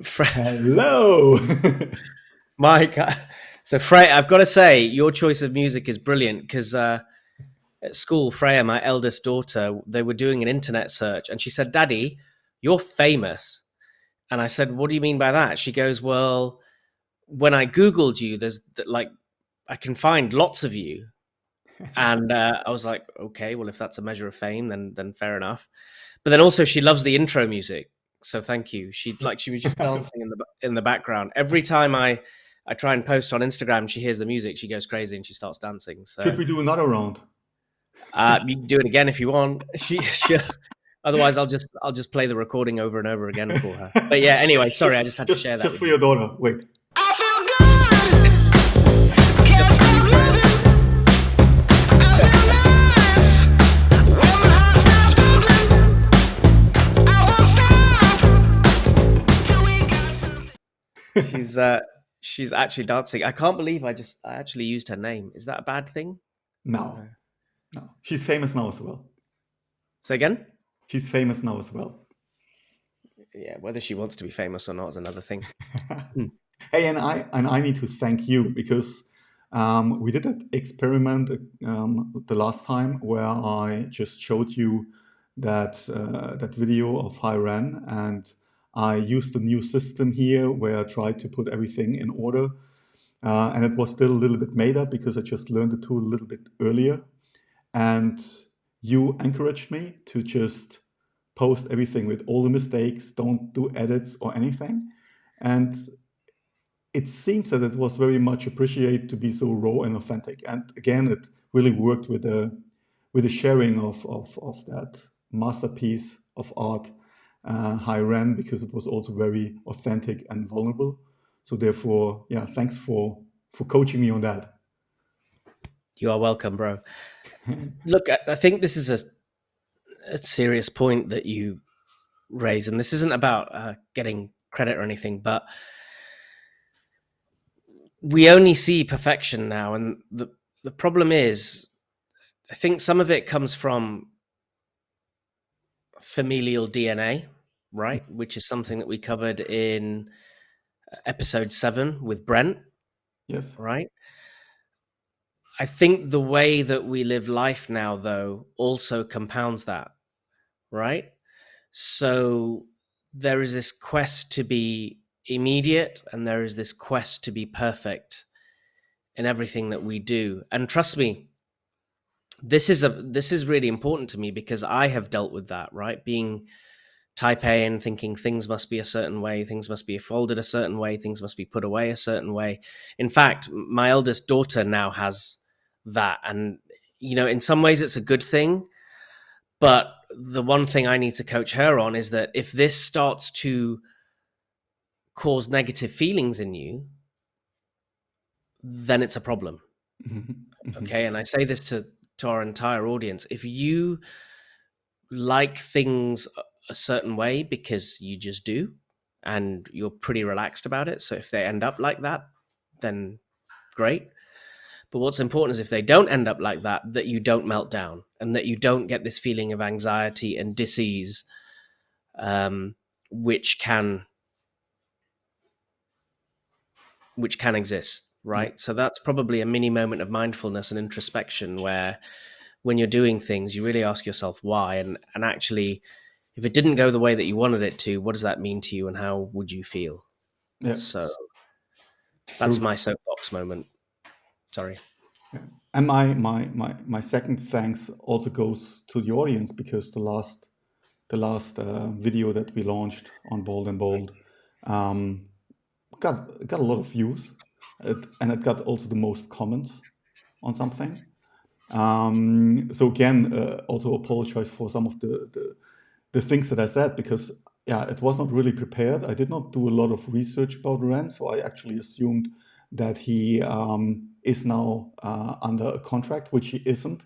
Hello. Mike. So Freya, I've got to say, your choice of music is brilliant because at school, Freya, my eldest daughter, they were doing an internet search, and she said, "Daddy, you're famous." And I said, "What do you mean by that?" She goes, "Well, when I googled you, there's like I can find lots of you." And I was like, "Okay, well, if that's a measure of fame, then fair enough." But then also, she loves the intro music, so thank you. She was just dancing in the background every time I try and post on Instagram. She hears the music, she goes crazy, and she starts dancing. Should So we do another round? you can do it again if you want. Otherwise, I'll just play the recording over and over again for her. But yeah, anyway, sorry, I just just had to share just that just with for you. your daughter. Wait. I feel good. Just Just for you, feel Freya. good. I feel nice. When my heart starts moving, I won't stop till we got something. She's she's actually dancing. I can't believe I actually used her name. Is that a bad thing? No, No. no. She's famous now as well. Say again? She's famous now as well. Yeah, whether she wants to be famous or not is another thing. Hmm. Hey, and I need to thank you because we did an experiment the last time where I just showed you that video of REN, and I used a new system here where I tried to put everything in order, and it was still a little bit made up because I just learned the tool a little bit earlier, and you encouraged me to just post everything with all the mistakes, don't do edits or anything, and it seems that it was very much appreciated to be so raw and authentic. And again, it really worked with the sharing of that masterpiece of art, High Ren, because it was also very authentic and vulnerable. So therefore, yeah, thanks for coaching me on that. You are welcome, bro. Look, I think this is a serious point that you raise, and this isn't about getting credit or anything, but we only see perfection now, and the problem is, I think some of it comes from familial DNA, right? Which is something that we covered in episode 7 with Brent, Yes. right? I think the way that we live life now, though, also compounds that, right? So there is this quest to be immediate, and there is this quest to be perfect in everything that we do. And trust me, this is really important to me because I have dealt with that, right? Being type A and thinking things must be a certain way, things must be folded a certain way, things must be put away a certain way. In fact, my eldest daughter now has that. And, in some ways it's a good thing. But the one thing I need to coach her on is that if this starts to cause negative feelings in you, then it's a problem. Mhm, mhm. Okay. And I say this to our entire audience. If you like things a certain way because you just do and you're pretty relaxed about it, so if they end up like that, then great. But what's important is if they don't end up like that, that you don't melt down and that you don't get this feeling of anxiety and dis-ease, um, which can exist, Yeah. right? So that's probably a mini moment of mindfulness and introspection where when you're doing things, you really ask yourself why, and actually, if it didn't go the way that you wanted it to, what does that mean to you and how would you feel? Yeah. So that's True. my soapbox moment. Sorry. Yeah. And my second thanks also goes to the audience because the last video that we launched on Bold and Bold um, got a lot of views, and it got also the most comments on something. So again, also apologize for some of the things that I said because yeah, it was not really prepared. I did not do a lot of research about Ren, so I actually assumed that he is now under a contract, which he isn't.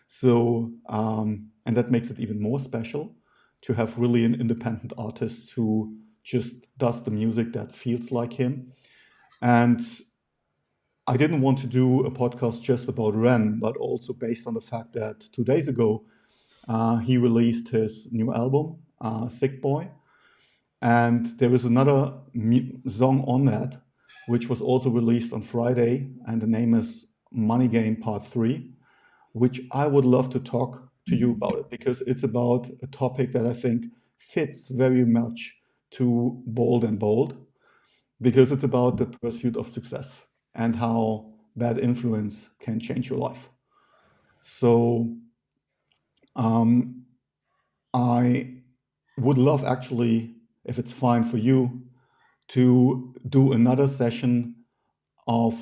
So and that makes it even more special to have really an independent artist who just does the music that feels like him. And I didn't want to do a podcast just about Ren, but also based on the fact that 2 days ago he released his new album, Sick Boy. And there is another song on that, which was also released on Friday, and the name is Money Game Part 3, which I would love to talk to you about it, because it's about a topic that I think fits very much to Bold and Bold, because it's about the pursuit of success and how bad influence can change your life. So I would love, actually, if it's fine for you, to do another session of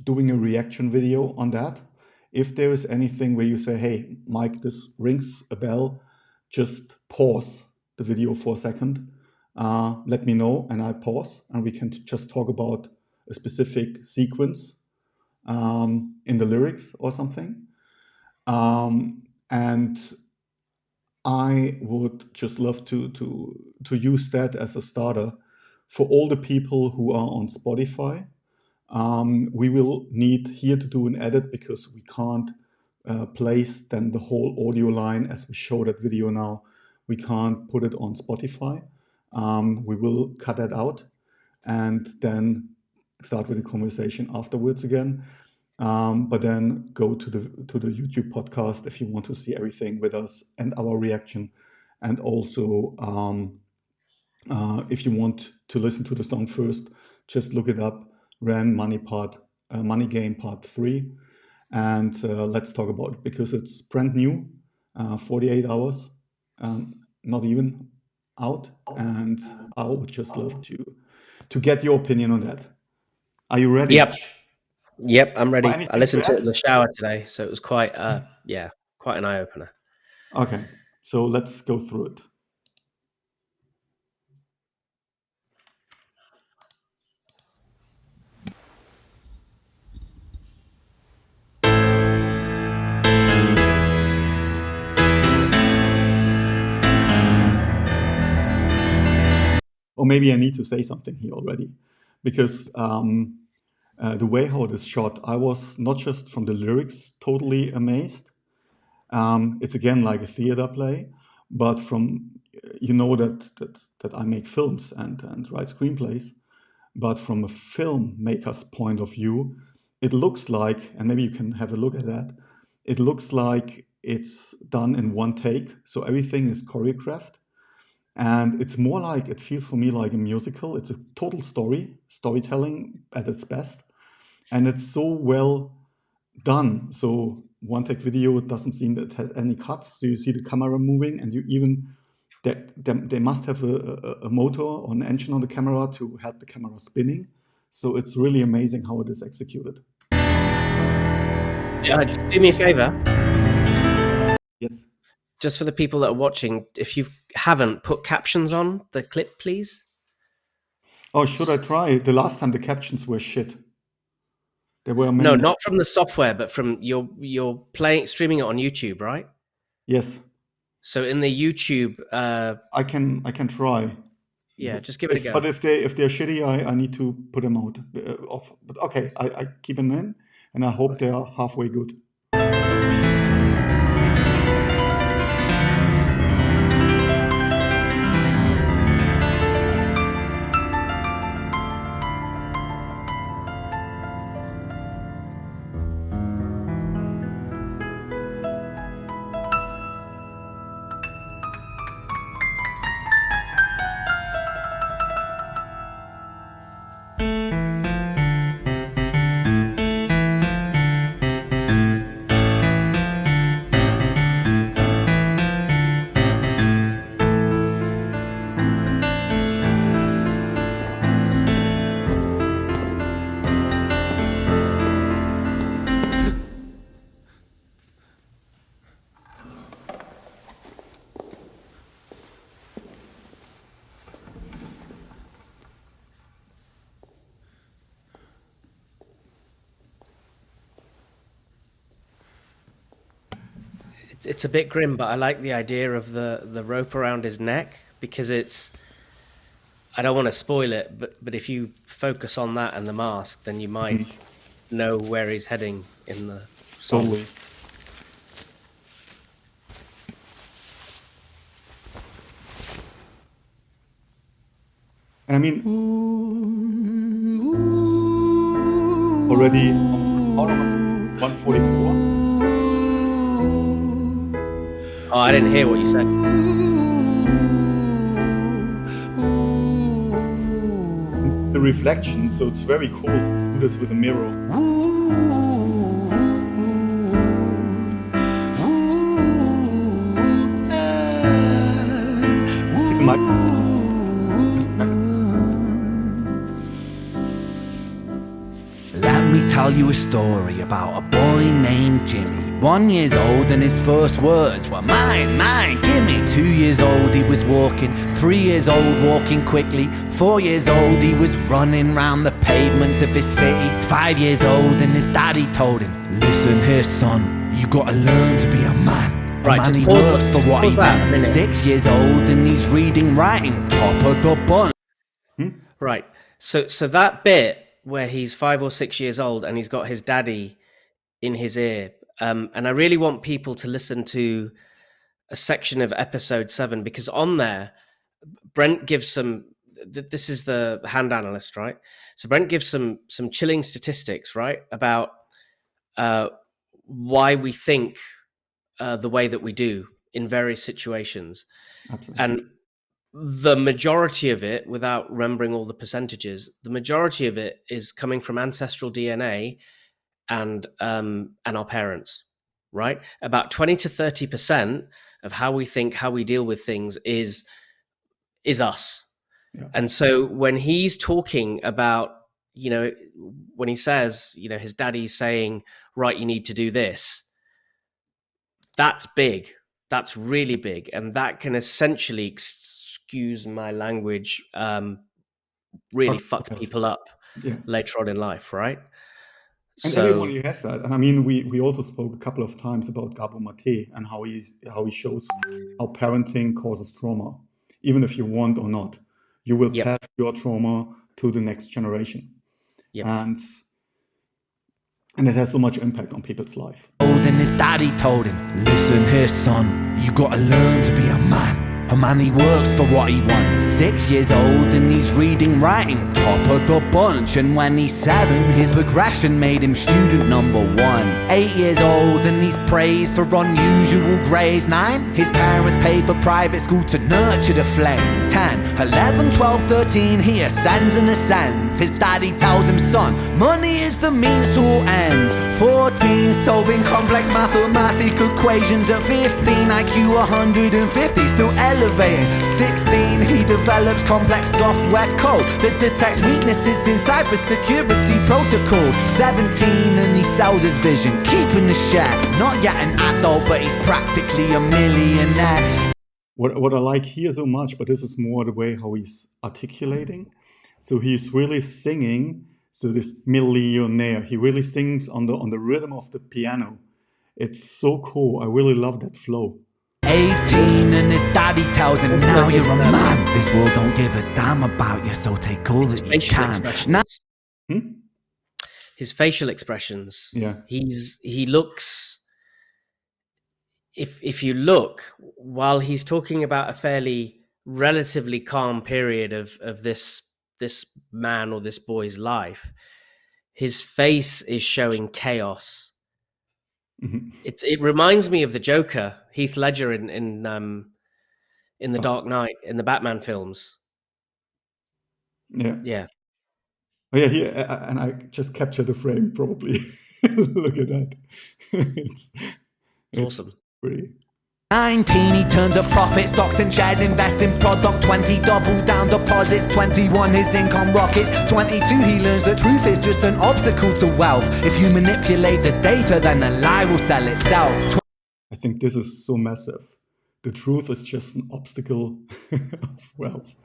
doing a reaction video on that. If there is anything where you say, hey, Mike, this rings a bell, just pause the video for a second. Let me know, and I pause, and we can just talk about a specific sequence in the lyrics or something. And I would just love to use that as a starter for all the people who are on Spotify. We will need here to do an edit, because we can't place then the whole audio line as we show that video now. We can't put it on Spotify. We will cut that out and then start with the conversation afterwards again. But then go to the YouTube podcast if you want to see everything with us and our reaction. And also, if you want to listen to the song first, just look it up, REN Money Game Part 3, and let's talk about it, because it's brand new, 48 hours, not even out, and I would just love to get your opinion on that. Are you ready? Yep, I'm ready. Anything I listened to to it add? in the shower today, so it was quite quite an eye opener. Okay, so let's go through it. Or maybe I need to say something here already, because the way how it is shot, I was not just from the lyrics totally amazed. It's again like a theater play, but from that I make films and write screenplays, but from a filmmaker's point of view, it looks like, and maybe you can have a look at that, it looks like it's done in one take, so everything is choreographed. And it's more like, it feels for me like a musical. It's a total storytelling at its best. And it's so well done. So one take video, it doesn't seem that it has any cuts. So you see the camera moving, and you even, they must have a motor or an engine on the camera to help the camera spinning. So it's really amazing how it is executed. Just do me a favor. Yes. Just for the people that are watching, if you haven't, put captions on the clip, please. Oh, should I try? The last time the captions were shit. There were many. No, not from the software, but from you're streaming it on YouTube, right? Yes. So in the YouTube, I can try. yeah, just give it a go. But if they're shitty, I need to put them out off. But okay, I keep them in, and I hope they are halfway good. It's a bit grim, but I like the idea of the rope around his neck, because it's, I don't want to spoil it, but if you focus on that and the mask, then you might know where he's heading in the song. Totally. I mean, already on 144. Oh, I didn't hear what you said. The reflection, so it's very cool to do this with a mirror. It might- Let me tell you a story about a boy named Jimmy. 1 year old and his first words were mine, gimme. 2 years old he was walking, 3 years old walking quickly. 4 years old he was running round the pavements of his city. 5 years old and his daddy told him, listen here son, you gotta learn to be a man. A Right, man just he pause works for what he that a wants. minute. 6 years old and he's reading, writing, top of the bunch. Right. So that bit where he's 5 or 6 years old and he's got his daddy in his ear, and I really want people to listen to a section of episode 7, because on there, Brent gives some. This is the hand analyst, right? So Brent gives some chilling statistics, right, about why we think the way that we do in various situations, Absolutely. and the majority of it, without remembering all the percentages, the majority of it is coming from ancestral DNA and our parents, right? About 20 to 30% of how we think, how we deal with things is us. Yeah. And so when he's talking about, when he says, his daddy's saying, right, you need to do this, that's big. That's really big. And that can essentially, excuse my language, really fuck people up Yeah. later on in life, right? And everybody has that. And I mean, we also spoke a couple of times about Gabo Mate and how he shows how parenting causes trauma. Even if you want or not, you will Yep. pass your trauma to the next generation. Yep. And it has so much impact on people's life. And his daddy told him, listen here son, you gotta learn to be a man. A man he works for what he wants. 6 years old and he's reading, writing, top of the bunch. And when he's 7, his progression made him student number 1. 8 years old and he's praised for unusual grades. 9, his parents paid for private school to nurture the flame. 10, 11, 12, 13, he ascends and ascends. His daddy tells him, son, money is the means to all ends. 14, solving complex mathematical equations. At 15, IQ 150, still elevating. 16, he develops complex software code that detects weaknesses in cybersecurity protocols. 17, and he sells his vision, keeping the share. Not yet an adult, but he's practically a millionaire. What I like here so much, but this is more the way how he's articulating. So he's really singing. So this millionaire, he really sings on the rhythm of the piano. It's so cool. I really love that flow. 18 and his daddy tells him, now you're a man. This world don't give a damn about you, so take all that you can. Now, His facial expressions. Yeah. He looks. If you look, while he's talking about a fairly relatively calm period of this man or this boy's life, his face is showing chaos. It reminds me of the Joker, Heath Ledger in the Dark Knight, in the Batman films. Yeah. Yeah. Oh yeah, here, and I just captured the frame probably. Look at that. It's awesome. Pretty. 19, he turns a profit, stocks and shares, invest in product. 20, double down deposits. 21, his income rockets. 22, he learns the truth is just an obstacle to wealth. If you manipulate the data, then the lie will sell itself. I think this is so massive. The truth is just an obstacle of wealth.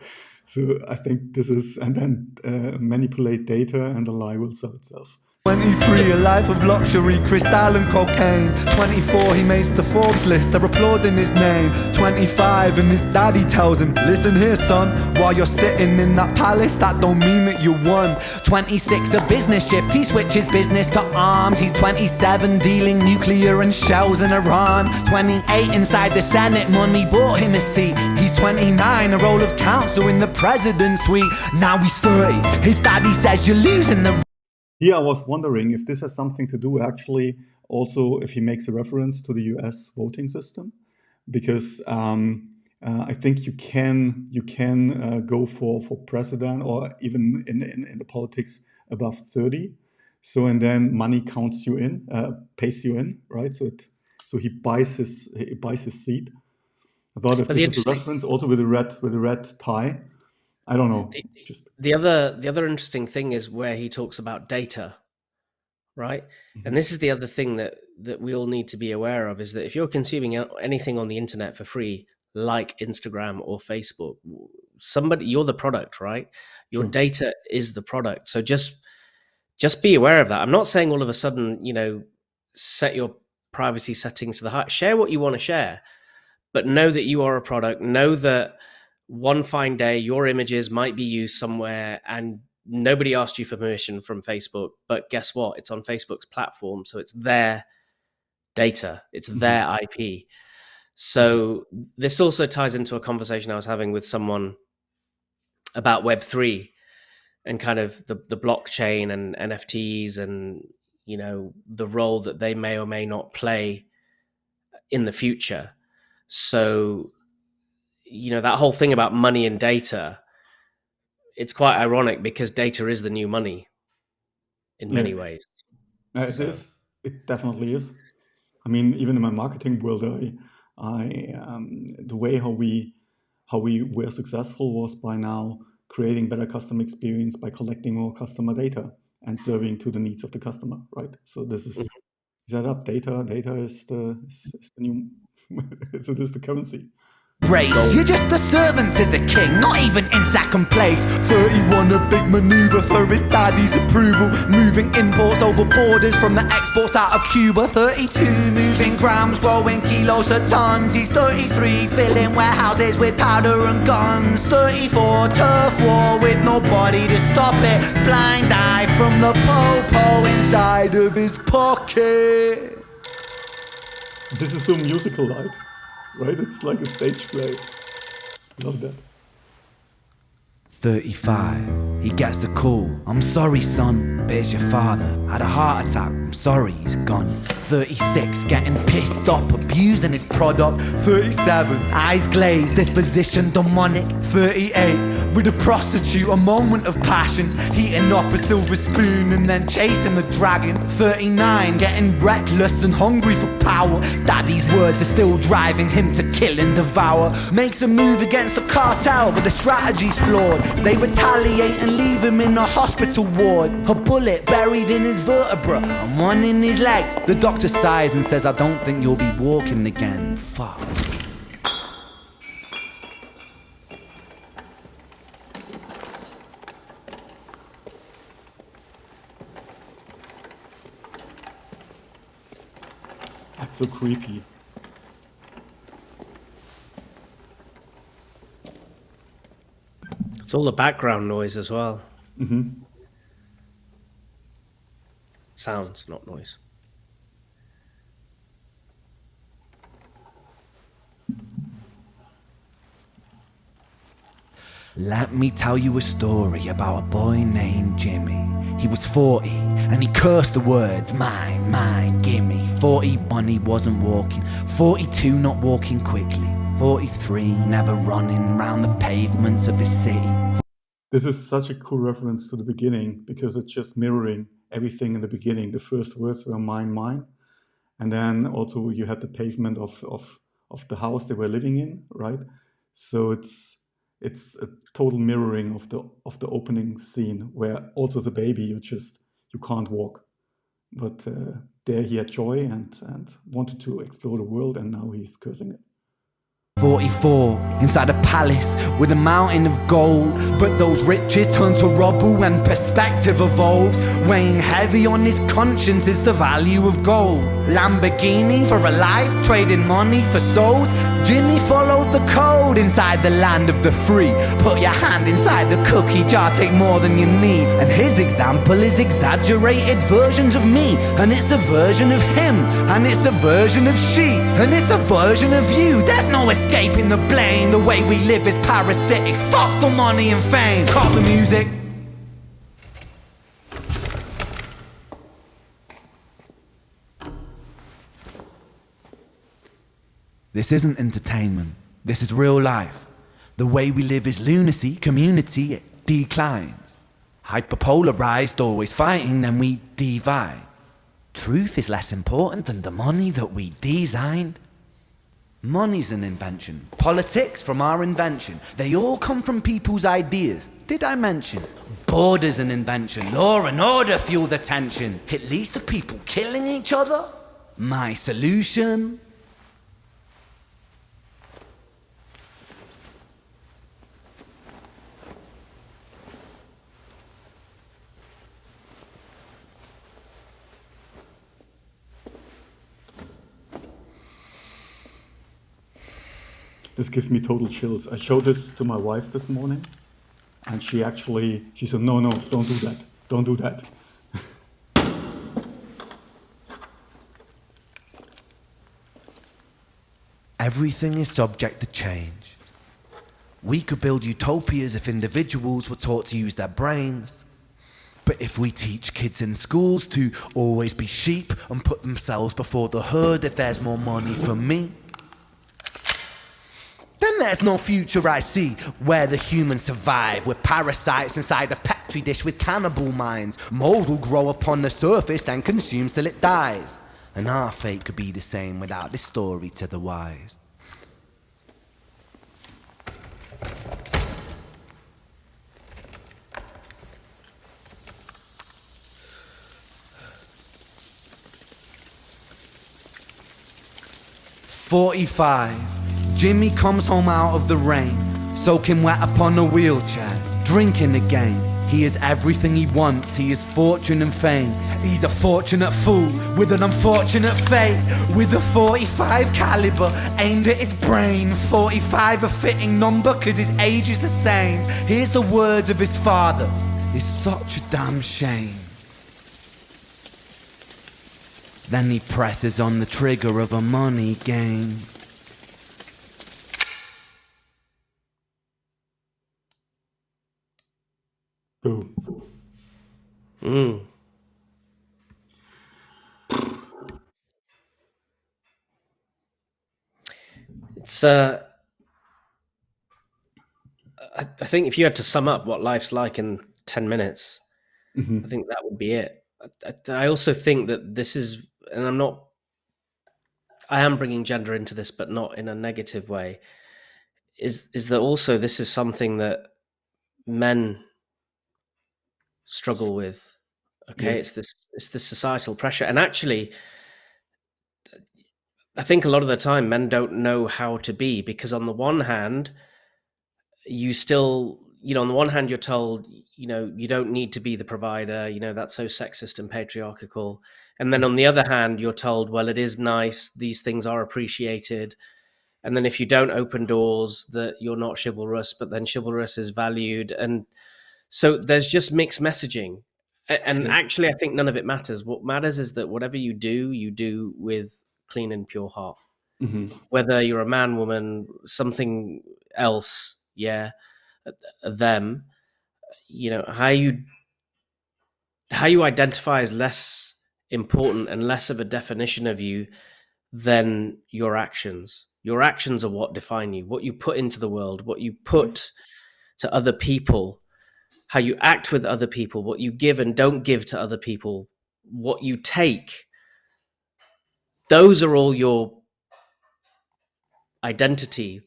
So I think this is, and then manipulate data and the lie will sell itself. 23, a life of luxury, crystal and cocaine. 24, he makes the Forbes list, they're applauding his name. 25, and his daddy tells him, listen here son, while you're sitting in that palace, that don't mean that you won. 26, a business shift, he switches business to arms. He's 27, dealing nuclear and shells in Iran. 28, inside the Senate, money bought him a seat. He's he's 29, a role of counsel in the president's suite. Now he's 30, his daddy says you're losing the... Here I was wondering if this has something to do actually also if he makes a reference to the US voting system, because I think you can go for president or even in the politics above 30. So and then money counts you in, pays you in, right? So he buys his seat. I thought if this is a reference also with the red tie. I don't know. The other interesting thing is where he talks about data, right? Mm-hmm. And this is the other thing that we all need to be aware of, is that if you're consuming anything on the internet for free, like Instagram or Facebook, you're the product, right? Your data is the product. So just be aware of that. I'm not saying all of a sudden, set your privacy settings to the high, share what you want to share, but know that you are a product. Know that one fine day your images might be used somewhere and nobody asked you for permission from Facebook, but guess what? It's on Facebook's platform. So it's their data. It's their IP. So this also ties into a conversation I was having with someone about Web3 and kind of the blockchain and NFTs and, the role that they may or may not play in the future. So, that whole thing about money and data, it's quite ironic because data is the new money in many ways. It is. It definitely is. I mean, even in my marketing world, the way how we were successful was by now creating better customer experience by collecting more customer data and serving to the needs of the customer, right? So this is that up. Data is the new. So this is the currency. Race, you're just a servant to the king, not even in second place. 31, a big maneuver for his daddy's approval, moving imports over borders from the exports out of Cuba. 32, moving grams, growing kilos to tons. He's 33, filling warehouses with powder and guns. 34, turf war with nobody to stop it. Blind eye from the po-po inside of his pocket. This is so musical-like. Right? It's like a stage play. Love that. 35, he gets a call. I'm sorry, son, but it's your father. Had a heart attack, I'm sorry, he's gone. 36, getting pissed off, abusing his product. 37, eyes glazed, disposition demonic. 38, with a prostitute, a moment of passion, heating up a silver spoon and then chasing the dragon. 39, getting reckless and hungry for power. Daddy's words are still driving him to kill and devour. Makes a move against the cartel, but the strategy's flawed. They retaliate and leave him in a hospital ward. A bullet buried in his vertebra and one in his leg. The doctor sighs and says, I don't think you'll be walking again. Fuck. That's so creepy. It's all the background noise as well. Mm-hmm. Sounds, not noise. Let me tell you a story about a boy named Jimmy. He was 40 and he cursed the words, mine, mine, gimme. 41 he wasn't walking, 42 not walking quickly, 43 never running round the pavements of his city. This is such a cool reference to the beginning because it's just mirroring everything in the beginning. The first words were mine, mine. And then also you had the pavement of the house they were living in, right? So it's a total mirroring of the opening scene where also the baby, you can't walk. But there he had joy and wanted to explore the world, and now he's cursing it. 44, inside a palace with a mountain of gold. But those riches turn to rubble when perspective evolves. Weighing heavy on his conscience is the value of gold. Lamborghini for a life, trading money for souls. Jimmy followed the code inside the land of the free. Put your hand inside the cookie jar, take more than you need. And his example is exaggerated versions of me. And it's a version of him. And it's a version of she. And it's a version of you. There's no escape escaping the blame. The way we live is parasitic. Fuck the money and fame. Cut the music. This isn't entertainment. This is real life. The way we live is lunacy. Community, it declines. Hyperpolarized, always fighting, then we divide. Truth is less important than the money that we designed. Money's an invention. Politics from our invention. They all come from people's ideas. Did I mention? Border's an invention. Law and order fuel the tension. It leads to people killing each other. My solution? This gives me total chills. I showed this to my wife this morning, and she said, no, don't do that. Don't do that. Everything is subject to change. We could build utopias if individuals were taught to use their brains. But if we teach kids in schools to always be sheep and put themselves before the herd if there's more money for me, then there's no future I see where the humans survive. We're parasites inside a petri dish with cannibal minds. Mold will grow upon the surface and consume till it dies. And our fate could be the same without this story to the wise. "45. Jimmy comes home out of the rain, soaking wet upon a wheelchair, drinking again. He is everything he wants, he is fortune and fame. He's a fortunate fool with an unfortunate fate. With a 45 caliber aimed at his brain. 45 a fitting number cause his age is the same. Here's the words of his father, it's such a damn shame. Then he presses on the trigger of a money game. Boom. It's I think if you had to sum up what life's like in 10 minutes, I think that would be it. I also think that this is, and I am bringing gender into this, but not in a negative way, is that also this is something that men struggle with. Okay, Yes. it's this societal pressure, and actually, I think a lot of the time men don't know how to be, because on the one hand, on the one hand you're told, you don't need to be the provider, that's so sexist and patriarchal, and then on the other hand you're told, well, it is nice, these things are appreciated, and then if you don't open doors, that you're not chivalrous, but then chivalrous is valued, and so there's just mixed messaging. And actually, I think none of it matters. What matters is that whatever you do with clean and pure heart. Whether you're a man, woman, something else, them, how you identify is less important and less of a definition of you than your actions. Your actions are what define you, what you put into the world, what you put to other people, how you act with other people, what you give and don't give to other people, what you take. Those are all your identity.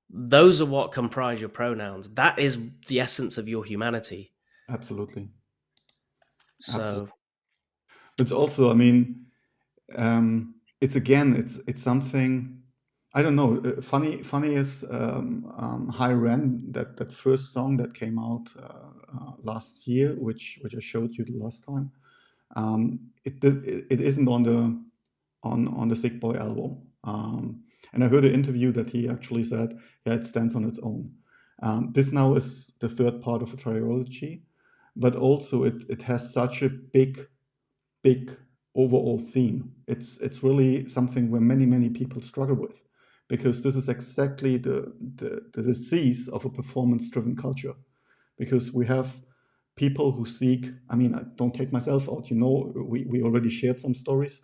Those are what comprise your pronouns. That is the essence of your humanity. Absolutely. So Absolutely. It's also, it's something, I don't know. Funny is REN, that first song that came out last year, which I showed you the last time. It isn't on the Sick Boy album. And I heard an interview that he actually said, it stands on its own. This now is the third part of a trilogy, but also it has such a big overall theme. It's really something where many people struggle with, because this is exactly the disease of a performance-driven culture. Because we have people who seek, I mean, I don't take myself out, we already shared some stories.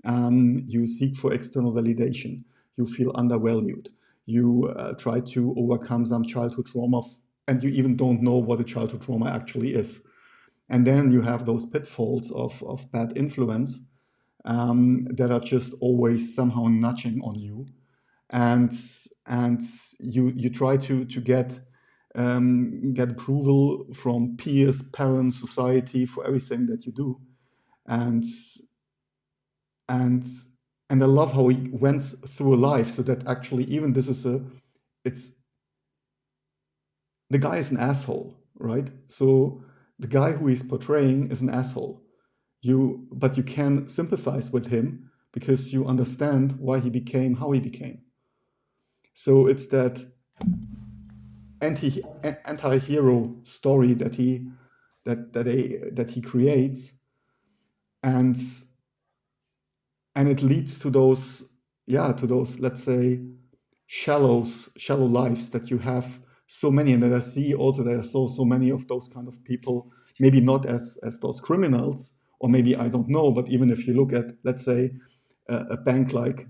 You seek for external validation. You feel undervalued. You try to overcome some childhood trauma, and you even don't know what a childhood trauma actually is. And then you have those pitfalls of bad influence that are just always somehow nudging on you, and you try to get approval from peers, parents, society for everything that you do, and and and I love how he went through a life so that actually even this is it's the guy is an asshole, right? So the guy who he's portraying is an asshole. But you can sympathize with him because you understand why he became how he became. So it's that anti-hero story that he creates, and it leads to those let's say shallow lives that you have so many, and that I see also there are so many of those kind of people, maybe not as those criminals, or maybe I don't know, but even if you look at, let's say, a bank like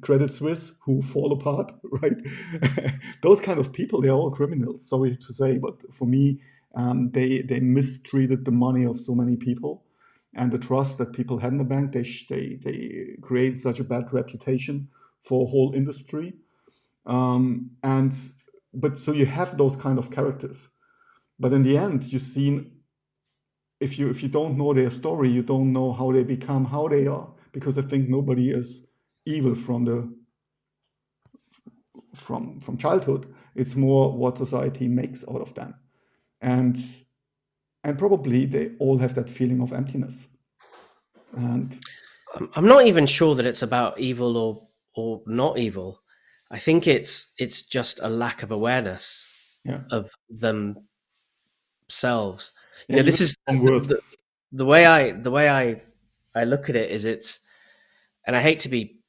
Credit Suisse who fall apart, right? Those kind of people, they're all criminals, sorry to say, but for me, they mistreated the money of so many people, and the trust that people had in the bank. They create such a bad reputation for a whole industry, and but so you have those kind of characters, but in the end, you see, if you don't know their story, you don't know how they become how they are, because I think nobody is evil from childhood. It's more what society makes out of them, and probably they all have that feeling of emptiness. And I'm not even sure that it's about evil or not evil. I think it's just a lack of awareness yeah, of themselves. yeah, even This is one word. the way I look at it is and I hate to be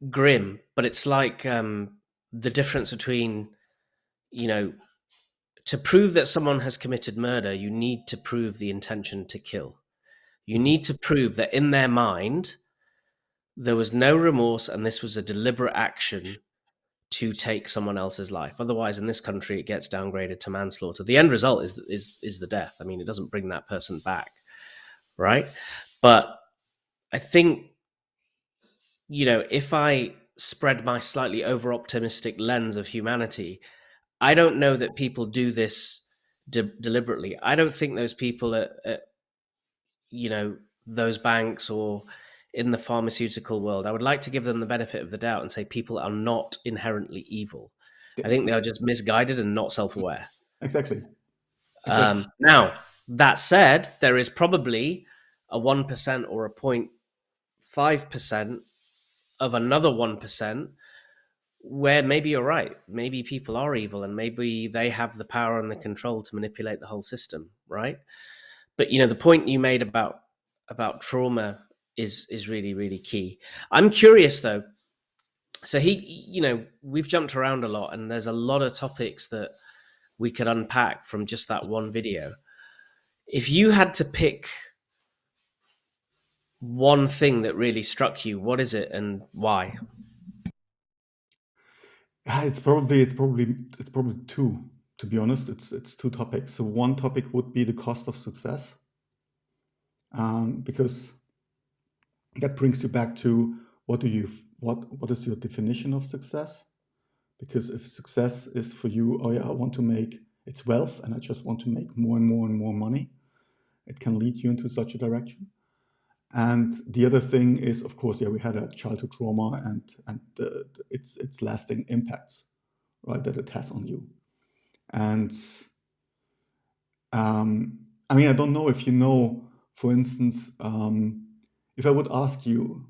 grim, but it's like the difference between, to prove that someone has committed murder, you need to prove the intention to kill. You need to prove that in their mind there was no remorse and this was a deliberate action to take someone else's life. Otherwise, in this country, it gets downgraded to manslaughter. The end result is the death. I mean, it doesn't bring that person back, right? But I think, if I spread my slightly over-optimistic lens of humanity, I don't know that people do this deliberately. I don't think those people at those banks or in the pharmaceutical world, I would like to give them the benefit of the doubt and say people are not inherently evil. I think they are just misguided and not self-aware. Exactly. Now, that said, there is probably a 1% or a 0.5% of another 1% where maybe you're right. Maybe people are evil and maybe they have the power and the control to manipulate the whole system, right? But the point you made about trauma is really, really key. I'm curious though. So we've jumped around a lot, and there's a lot of topics that we could unpack from just that one video. If you had to pick one thing that really struck you, what is it and why? It's probably two. To be honest, it's two topics. So one topic would be the cost of success, because that brings you back to what is your definition of success? Because if success is for you, oh yeah, I want to make it's wealth, and I just want to make more and more and more money, it can lead you into such a direction. And the other thing is, of course, we had a childhood trauma and its lasting impacts, right, that it has on you. And I mean, I don't know if for instance, if I would ask you,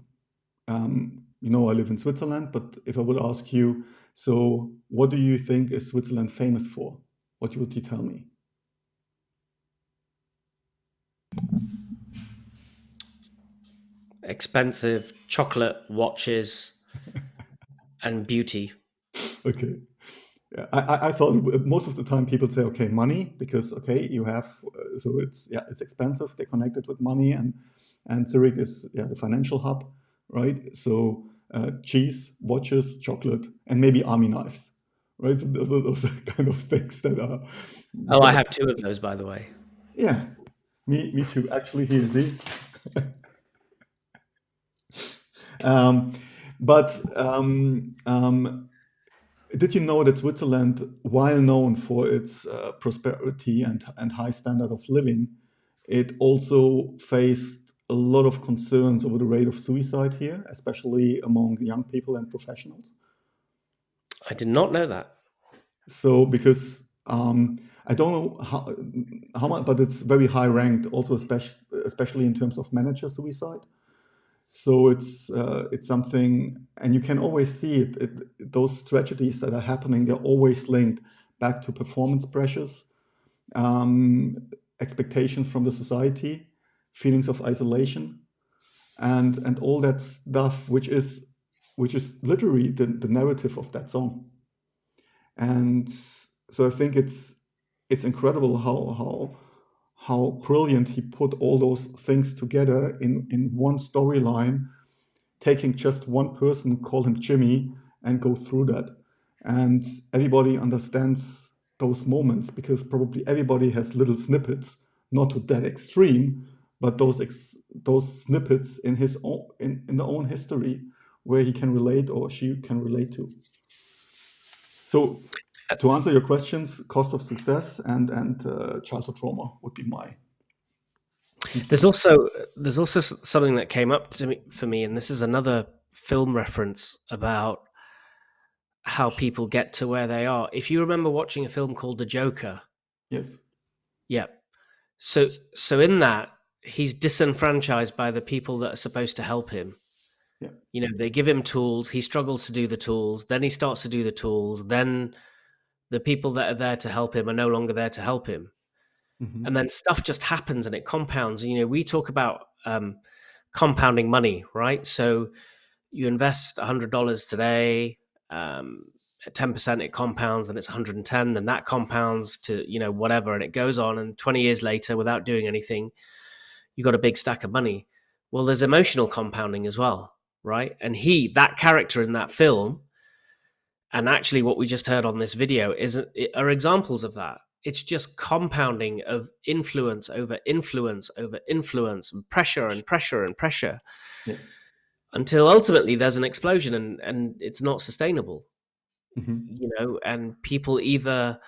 I live in Switzerland, but if I would ask you, so what do you think is Switzerland famous for? What would you tell me? Expensive chocolate watches And beauty. Okay. Yeah, I thought most of the time people say, okay, money, because okay, you have so it's expensive. They're connected with money, and Zurich is the financial hub, right? So cheese, watches, chocolate, and maybe army knives, right? So those are kind of things that are. Oh, I But have 2 of those, by the way. yeah, me too. Actually, here, see. Um, but did you know that Switzerland, while known for its prosperity and high standard of living, it also faced a lot of concerns over the rate of suicide here, especially among young people and professionals? I did not know that. So because I don't know how much, but it's very high ranked, also especially in terms of manager suicide. So it's something, and you can always see those tragedies that are happening. They're always linked back to performance pressures, um, expectations from the society, feelings of isolation, and all that stuff, which is literally the narrative of that song. And so I think it's incredible how brilliant he put all those things together in one storyline, taking just one person, call him Jimmy, and go through that. And everybody understands those moments because probably everybody has little snippets, not to that extreme, but those snippets in his own in their own history where he can relate or she can relate to. So to answer your questions, cost of success and childhood trauma would be my key There's things. also something that came up to me for me, and this is another film reference about how people get to where they are. If you remember watching a film called The Joker, Yes. yeah. So in that, he's disenfranchised by the people that are supposed to help him. Yeah. You know, they give him tools, he struggles to do the tools, then he starts to do the tools, then the people that are there to help him are no longer there to help him. Hmm. And then stuff just happens and it compounds. You know, we talk about compounding money, right? So you invest $100 today, at 10% it compounds, then it's 110, then that compounds to, you know, whatever, and it goes on. And 20 years later, without doing anything, you got a big stack of money. Well, there's emotional compounding as well, right? And that character in that film, and actually what we just heard on this video are examples of that. It's just compounding of influence over influence over influence, and pressure and pressure and pressure, Yeah. until ultimately there's an explosion, and it's not sustainable, Hmm. you know, and people either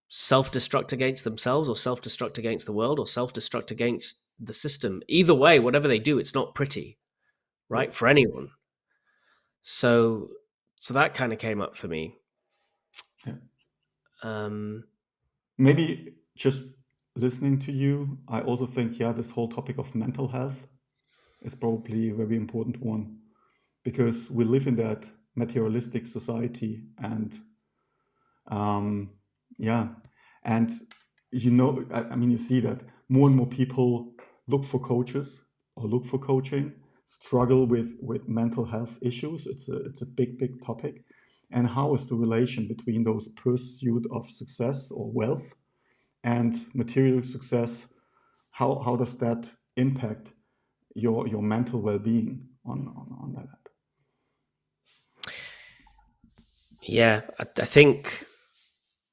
self-destruct against themselves or self-destruct against the world or self-destruct against the system. Either way, whatever they do, it's not pretty, right, Yes. for anyone. So that kind of came up for me. Yeah. um Maybe just listening to you, I also think, this whole topic of mental health is probably a very important one because we live in that materialistic society, and yeah, and I mean, you see that more and more people look for coaches or look for coaching, struggle with mental health issues. It's a big topic. And how is the relation between those pursuit of success or wealth and material success? How does that impact your mental well-being on that? yeah, I think,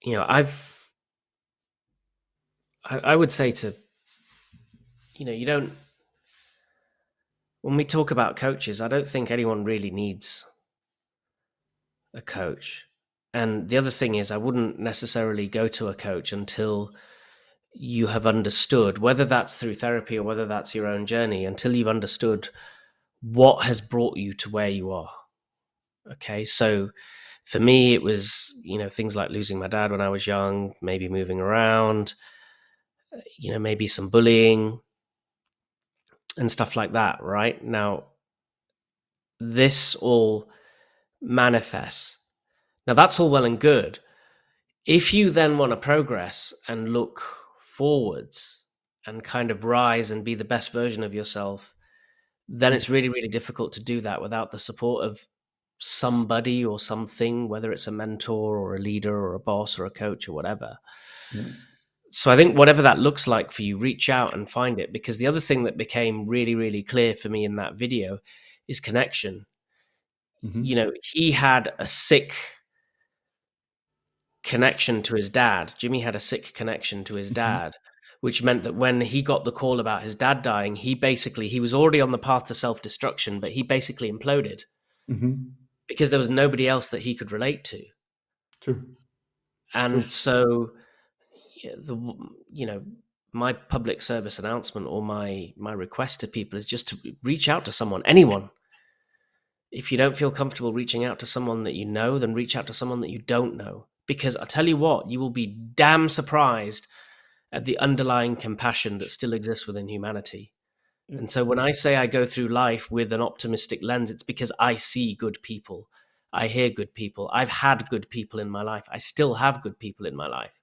you know, I would say to, you know, you don't, when we talk about coaches, I don't think anyone really needs a coach. And the other thing is, I wouldn't necessarily go to a coach until you have understood, whether that's through therapy or whether that's your own journey, until you've understood what has brought you to where you are. Okay. So for me, it was, you know, things like losing my dad when I was young, maybe moving around, you know, maybe some bullying and stuff like that. Right now, this all manifests. Now, that's all well and good. If you then want to progress and look forwards and kind of rise and be the best version of yourself, then Mm. it's really, really difficult to do that without the support of somebody or something, whether it's a mentor or a leader or a boss or a coach or whatever. Yeah. So I think whatever that looks like for you, reach out and find it. Because the other thing that became really, really clear for me in that video is connection. Mm-hmm. You know, he had a sick connection to his dad. Jimmy had a sick connection to his Mm-hmm. dad, which meant that when he got the call about his dad dying, he was already on the path to self-destruction, but he basically imploded Mm-hmm. because there was nobody else that he could relate to. True. True. And so, yeah, you know, my public service announcement or my request to people is just to reach out to someone, anyone. If you don't feel comfortable reaching out to someone that you know, then reach out to someone that you don't know. Because I tell you what, you will be damn surprised at the underlying compassion that still exists within humanity. Yeah. And so when I say I go through life with an optimistic lens, it's because I see good people. I hear good people. I've had good people in my life. I still have good people in my life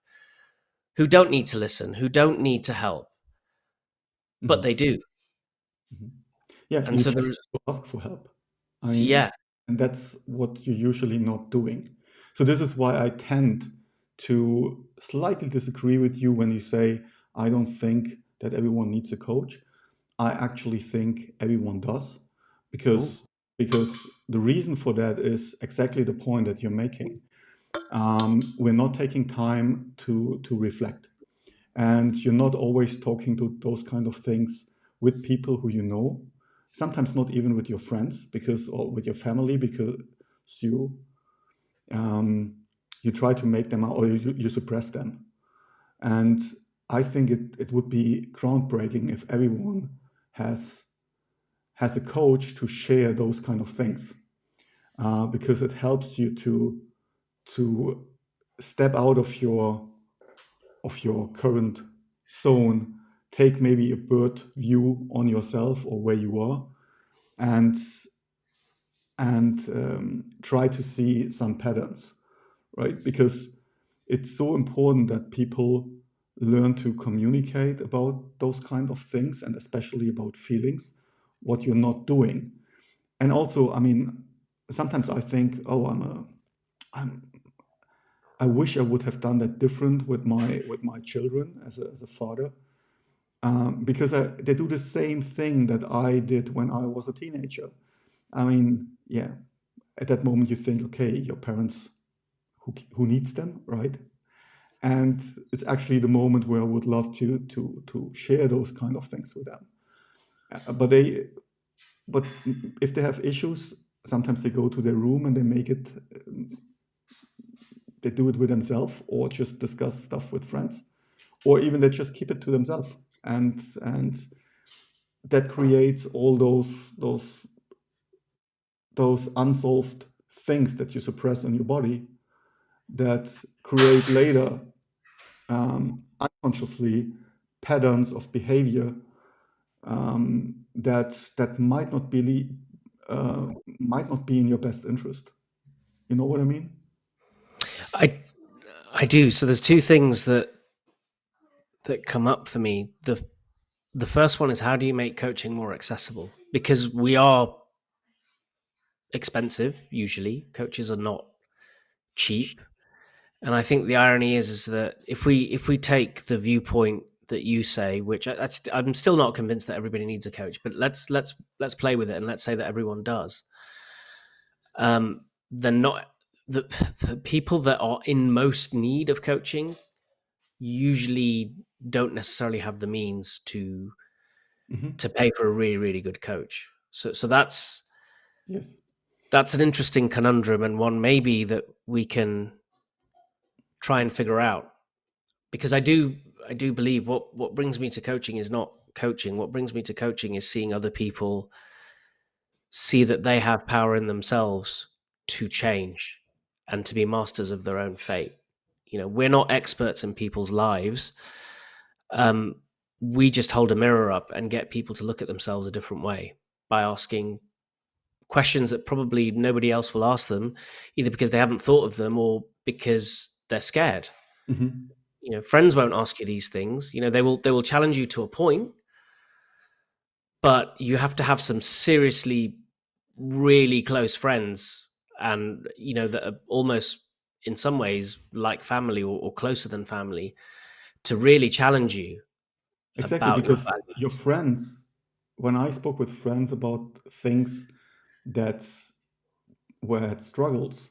who don't need to listen, who don't need to help, but Mm-hmm. they do. Mm-hmm. Yeah, And you so just there's, have to ask for help. I mean, yeah, and that's what you're usually not doing. So this is why I tend to slightly disagree with you when you say, I don't think that everyone needs a coach. I actually think everyone does, ooh, because the reason for that is exactly the point that you're making. We're not taking time to reflect, and you're not always talking to those kind of things with people who you know. Sometimes not even with your friends, or with your family, because you you try to make them out, or you suppress them. And I think it would be groundbreaking if everyone has a coach to share those kind of things, because it helps you to step out of your current zone, take maybe a bird view on yourself or where you are, and try to see some patterns, right? Because it's so important that people learn to communicate about those kind of things, and especially about feelings, what you're not doing. And also, I mean, sometimes I think, oh, I wish I would have done that different with my children as a father, because they do the same thing that I did when I was a teenager. I mean, yeah, at that moment you think, okay, your parents, who needs them, right? And it's actually the moment where I would love to share those kind of things with them. But if they have issues, sometimes they go to their room and they do it with themselves, or just discuss stuff with friends, or even they just keep it to themselves, and that creates all those unsolved things that you suppress in your body, that create later, unconsciously, patterns of behavior, that might not be in your best interest. You know what I mean? I I do. So there's two things that come up for me. The first one is, how do you make coaching more accessible? Because we are expensive usually. Coaches are not cheap. And I think the irony is that if we take the viewpoint that you say, which I'm still not convinced that everybody needs a coach, but let's play with it and let's say that everyone does. Then not the people that are in most need of coaching usually don't necessarily have the means to Hmm. pay for a really, really good coach. So Yes. that's an interesting conundrum, and one maybe that we can try and figure out. Because I do believe what brings me to coaching is not coaching. What brings me to coaching is seeing other people see that they have power in themselves to change and to be masters of their own fate. You know, we're not experts in people's lives. Um, we just hold a mirror up and get people to look at themselves a different way by asking questions that probably nobody else will ask them, either because they haven't thought of them or because they're scared. Hmm. You know, friends won't ask you these things. You know, they will challenge you to a point, but you have to have some seriously really close friends and that are almost in some ways like family or closer than family, to really challenge you Exactly, about your because values. your friends, when I spoke with friends about things that where I had struggles,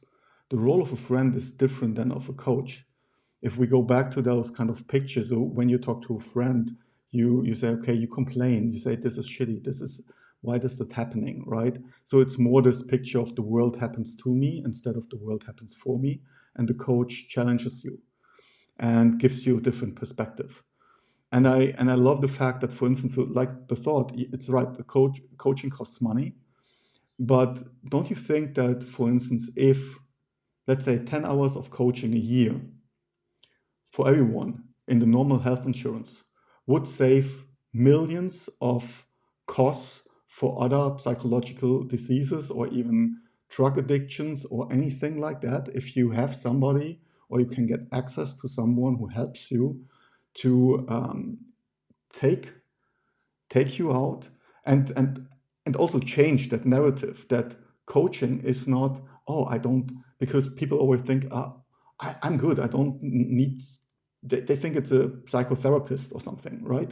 the role of a friend is different than of a coach. If we go back to those kind of pictures, so when you talk to a friend, you say, okay, you complain, you say, this is shitty, this is why is that happening, right? So it's more this picture of the world happens to me instead of the world happens for me, and the coach challenges you and gives you a different perspective. And I love the fact that, for instance, so like the thought, it's right, the coaching costs money, but don't you think that, for instance, if let's say 10 hours of coaching a year for everyone in the normal health insurance would save millions of costs for other psychological diseases or even drug addictions or anything like that, if you have somebody or you can get access to someone who helps you to take you out, and also change that narrative that coaching is not, oh, I don't, because people always think, I'm good, I don't need, they think it's a psychotherapist or something, right?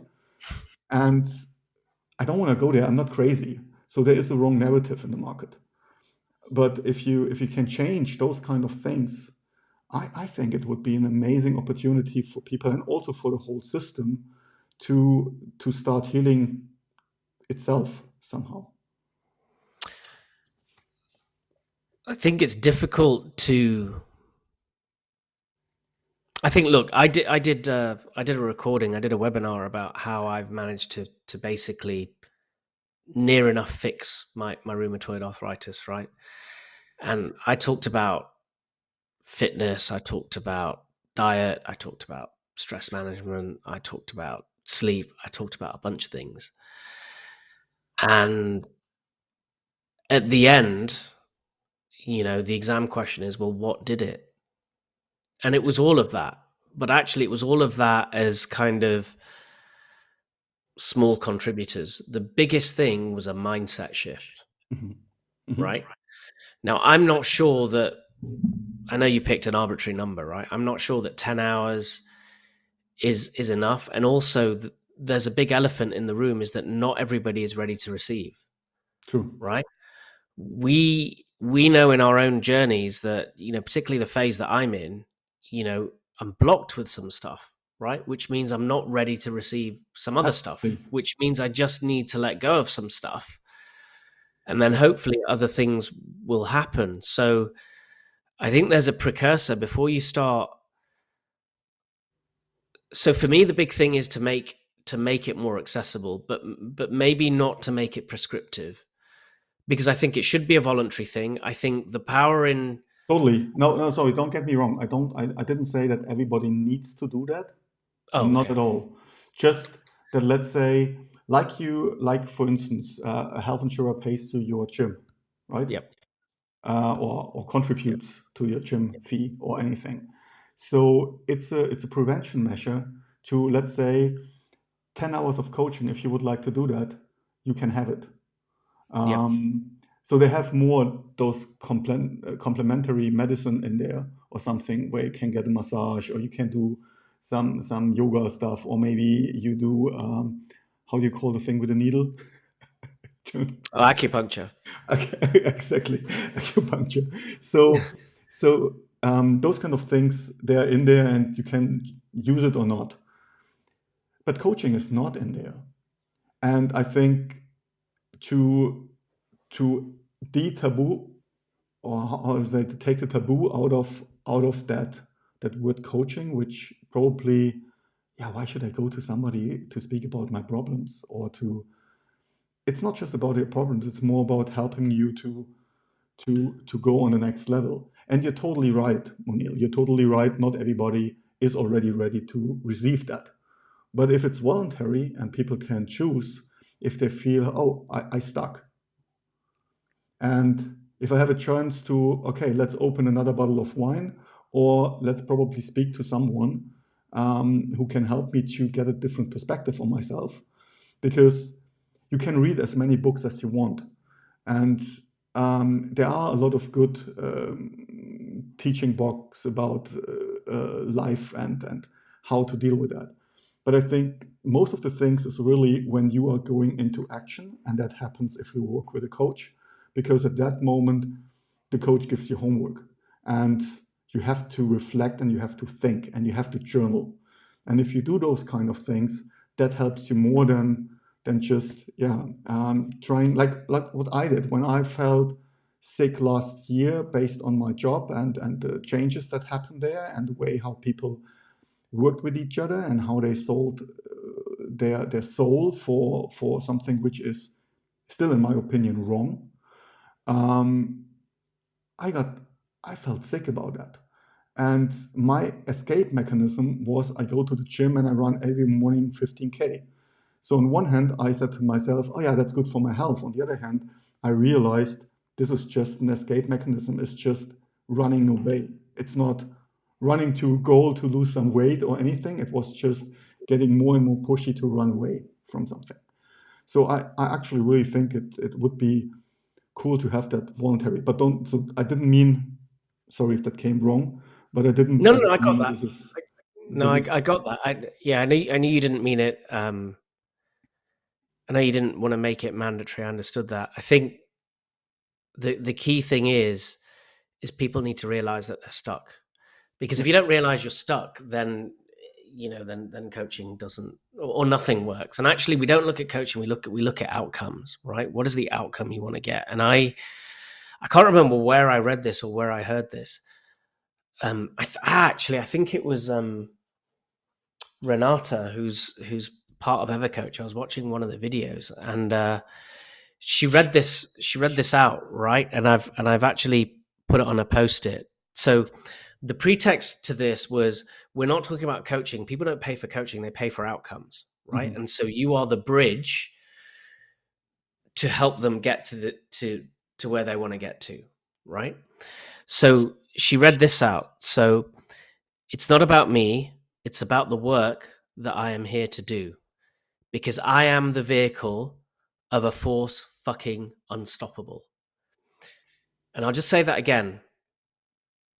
And I don't want to go there, I'm not crazy. So there is a wrong narrative in the market. But if you can change those kind of things, I think it would be an amazing opportunity for people and also for the whole system to start healing itself somehow. I think it's difficult to. I think. Look, I did a recording. I did a webinar about how I've managed to basically near enough fix my rheumatoid arthritis, right? And I talked about fitness. I talked about diet. I talked about stress management. I talked about sleep. I talked about a bunch of things. And at the end, the exam question is, well, what did it? And it was all of that. But actually, it was all of that as kind of small contributors. The biggest thing was a mindset shift, Mhm. Mhm. right? Now, I'm not sure that, I know you picked an arbitrary number, right? I'm not sure that 10 hours is enough. And also, there's a big elephant in the room, is that not everybody is ready to receive, True. right? We know in our own journeys that, particularly the phase that I'm in, I'm blocked with some stuff, right? Which means I'm not ready to receive some other stuff, Absolutely. which means I just need to let go of some stuff. And then hopefully other things will happen. So I think there's a precursor before you start. So for me, the big thing is to make it more accessible, but maybe not to make it prescriptive, because I think it should be a voluntary thing. I think the power in. Totally. No, no, sorry, don't get me wrong. I didn't say that everybody needs to do that. Oh, Not okay. at all. Just that, let's say, like for instance, a health insurer pays to your gym, right? Yep. Or contributes to your gym fee or anything. So it's a prevention measure to, let's say, 10 hours of coaching. If you would like to do that, you can have it. Yep. So they have more those complementary medicine in there or something, where you can get a massage or you can do some yoga stuff, or maybe you do, how do you call the thing with the needle? Oh, acupuncture. Okay, exactly, acupuncture. So those kind of things, they're in there and you can use it or not. But coaching is not in there. And I think to de-taboo, or how to say, to take the taboo out of that word coaching, which probably, yeah, why should I go to somebody to speak about my problems, or to, it's not just about your problems, it's more about helping you to go on the next level. And you're totally right, Moneel, you're totally right, not everybody is already ready to receive that. But if it's voluntary and people can choose, if they feel, oh, I stuck, and if I have a chance to, okay, let's open another bottle of wine, or let's probably speak to someone who can help me to get a different perspective on myself. Because you can read as many books as you want. And there are a lot of good teaching books about life and how to deal with that. But I think most of the things is really when you are going into action, and that happens if you work with a coach, because at that moment the coach gives you homework, and you have to reflect and you have to think and you have to journal. And if you do those kind of things, that helps you more than just trying like what I did when I felt sick last year based on my job and the changes that happened there and the way how people worked with each other and how they sold their soul for something which is still, in my opinion, wrong. I felt sick about that. And my escape mechanism was I go to the gym and I run every morning 15K. So on one hand, I said to myself, oh yeah, that's good for my health. On the other hand, I realized this is just an escape mechanism. It's just running away. It's not running to a goal to lose some weight or anything. It was just getting more and more pushy to run away from something. So I actually really think it would be cool to have that voluntary. But don't, so I didn't mean, sorry if that came wrong, but I didn't No, I got mean that. this is, No, this is I got that. I knew you didn't mean it. I know you didn't want to make it mandatory. I understood that. I think the key thing is people need to realize that they're stuck. Because if you don't realize you're stuck, then then coaching doesn't or nothing works. And actually, we don't look at coaching. We look at outcomes, right? What is the outcome you want to get? And I can't remember where I read this or where I heard this. I think it was Renata, who's part of EverCoach. I was watching one of the videos, and she read this out, right? And I've actually put it on a post-it. So the pretext to this was we're not talking about coaching. People don't pay for coaching; they pay for outcomes, right? Mhm. And so you are the bridge to help them get to where they want to get to, right? So she read this out. So it's not about me; it's about the work that I am here to do, because I am the vehicle of a force fucking unstoppable. And I'll just say that again.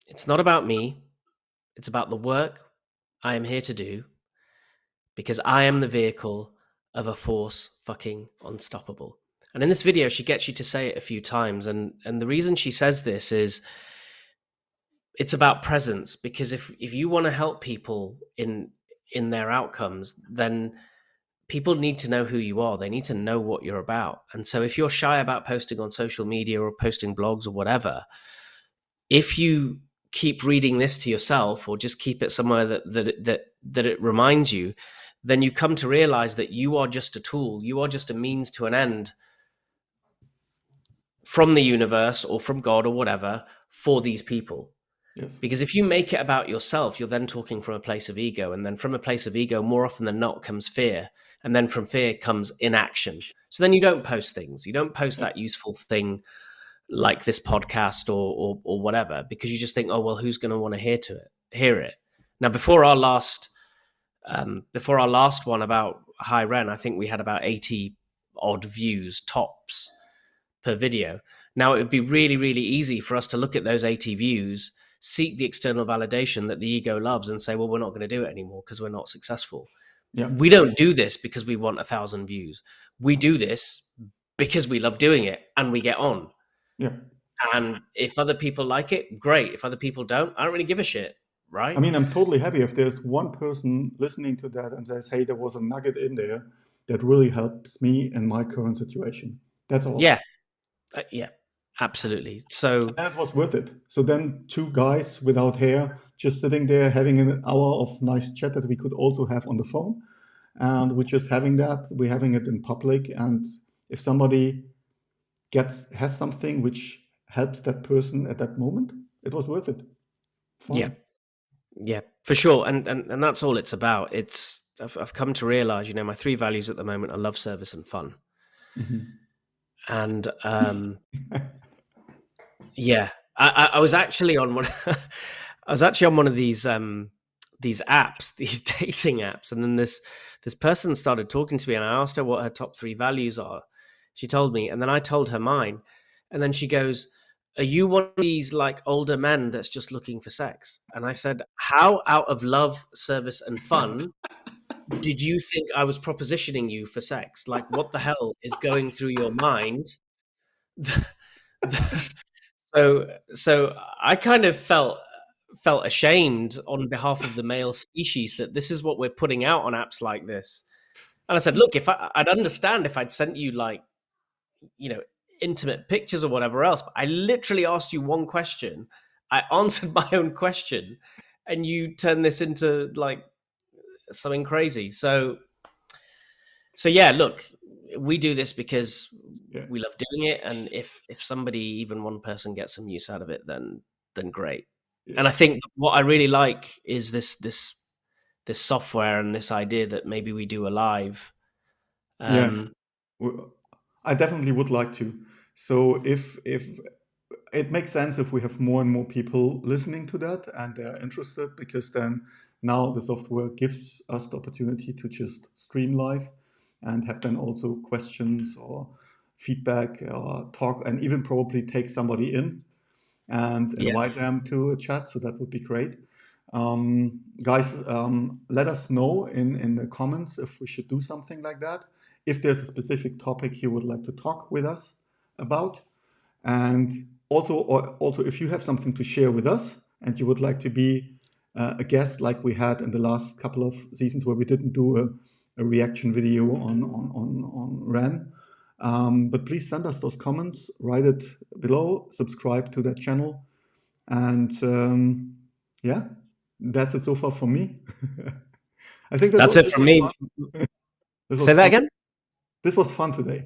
It's not about me. It's about the work I am here to do, because I am the vehicle of a force fucking unstoppable. And in this video, she gets you to say it a few times. And the reason she says this is it's about presence, because if you want to help people in their outcomes, then people need to know who you are. They need to know what you're about. And so if you're shy about posting on social media or posting blogs or whatever, if you keep reading this to yourself or just keep it somewhere that it reminds you, then you come to realize that you are just a tool. You are just a means to an end from the universe or from God or whatever for these people. Yes. Because if you make it about yourself, you're then talking from a place of ego. And then from a place of ego, more often than not, comes fear. And then from fear comes inaction. So then you don't post things. You don't post that useful thing like this podcast or whatever, because you just think, oh, well, who's going to want to hear it? Now, before our last one about high REN, I think we had about 80 odd views tops per video. Now, it would be really, really easy for us to look at those 80 views, seek the external validation that the ego loves, and say, well, we're not going to do it anymore because we're not successful. Yeah. We don't do this because we want 1,000 views. We do this because we love doing it and we get on. Yeah. And if other people like it, great. If other people don't, I don't really give a shit, right? I mean, I'm totally happy if there's one person listening to that and says, hey, there was a nugget in there that really helps me in my current situation. That's all. Yeah. Yeah, absolutely. So And it was worth it. So then 2 guys without hair just sitting there having an hour of nice chat that we could also have on the phone. And we're just having that. We're having it in public. And if somebody has something which helps that person at that moment, it was worth it. Fine. yeah, for sure. And that's all it's about. I've come to realize, my 3 values at the moment are love, service, and fun. Mm-hmm. And yeah, I was actually on one. I was actually on one of these apps, these dating apps, and then this person started talking to me, and I asked her what her top 3 values are. She told me, and then I told her mine, And then she goes, "Are you one of these like older men that's just looking for sex?" And I said, "How out of love, service, and fun did you think I was propositioning you for sex? Like, what the hell is going through your mind?" So I kind of felt ashamed on behalf of the male species that this is what we're putting out on apps like this. And I said, "Look, if I'd understand if I'd sent you like, you know, intimate pictures or whatever else, but I literally asked you one question. I answered my own question, and you turn this into like something crazy." So yeah, look, we do this because Yeah. we love doing it, and if somebody, even one person, gets some use out of it, then great. Yeah. And I think what I really like is this software and this idea that maybe we do a live. Yeah. I definitely would like to. So if it makes sense if we have more and more people listening to that and they're interested, because then now the software gives us the opportunity to just stream live and have then also questions or feedback or talk, and even probably take somebody in and Yeah, invite them to a chat. So that would be great. Guys, let us know in the comments if we should do something like that. If there's a specific topic you would like to talk with us about. And also, if you have something to share with us and you would like to be a guest like we had in the last couple of seasons where we didn't do a reaction video on REN, but please send us those comments, write it below, subscribe to that channel, and yeah, that's it so far from me. I think that's it this from was me. fun. This was Say that fun. again. This was fun today.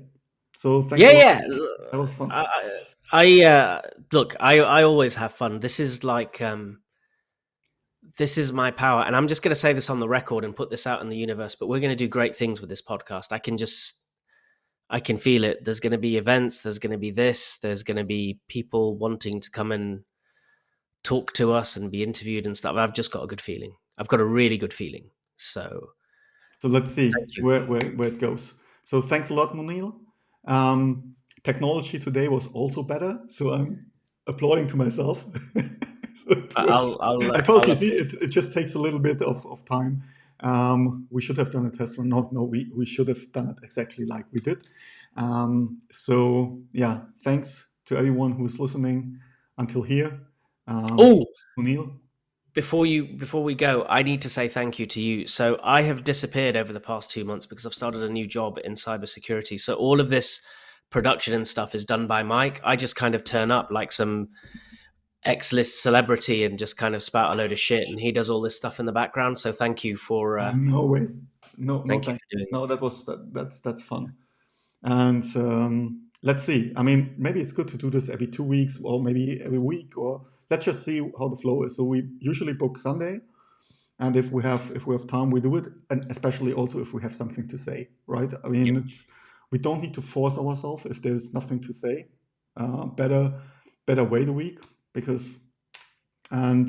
So thanks Yeah, a lot. yeah. That was fun. Look, I always have fun. This is like this is my power, and I'm just going to say this on the record and put this out in the universe. But we're going to do great things with this podcast. I can feel it. There's going to be events. There's going to be this. There's going to be people wanting to come and talk to us and be interviewed and stuff. I've just got a good feeling. I've got a really good feeling. So Let's see thank you. where it goes. So thanks a lot, Moneel. Technology today was also better, so I'm applauding to myself. So it worked. I told you, I'll see, it just takes a little bit of time. We should have done a test run. No, we should have done it exactly like we did. So yeah, thanks to everyone who's listening until here. Oh, Moneel. before we go, I need to say thank you to you. So I have disappeared over the past 2 months because I've started a new job in cybersecurity. So all of this production and stuff is done by Mike. I just kind of turn up like some X-list celebrity and just kind of spout a load of shit, and he does all this stuff in the background. So thank you for No way. No, thank you thanks. for doing it. No, that's fun. And let's see. I mean, maybe it's good to do this every 2 weeks or maybe every week, or let's just see how the flow is. So we usually book Sunday, and if we have time, we do it, and especially also if we have something to say, right? I mean, Yep. we don't need to force ourselves if there's nothing to say. Better wait a week, because and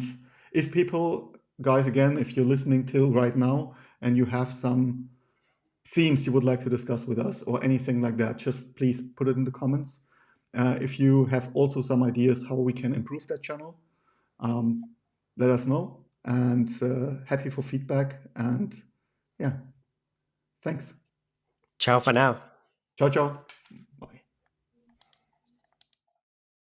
if people, guys, again, if you're listening till right now and you have some themes you would like to discuss with us or anything like that, just please put it in the comments. If you have also some ideas how we can improve that channel, let us know. And happy for feedback. And yeah, thanks. Ciao for now. Ciao, ciao.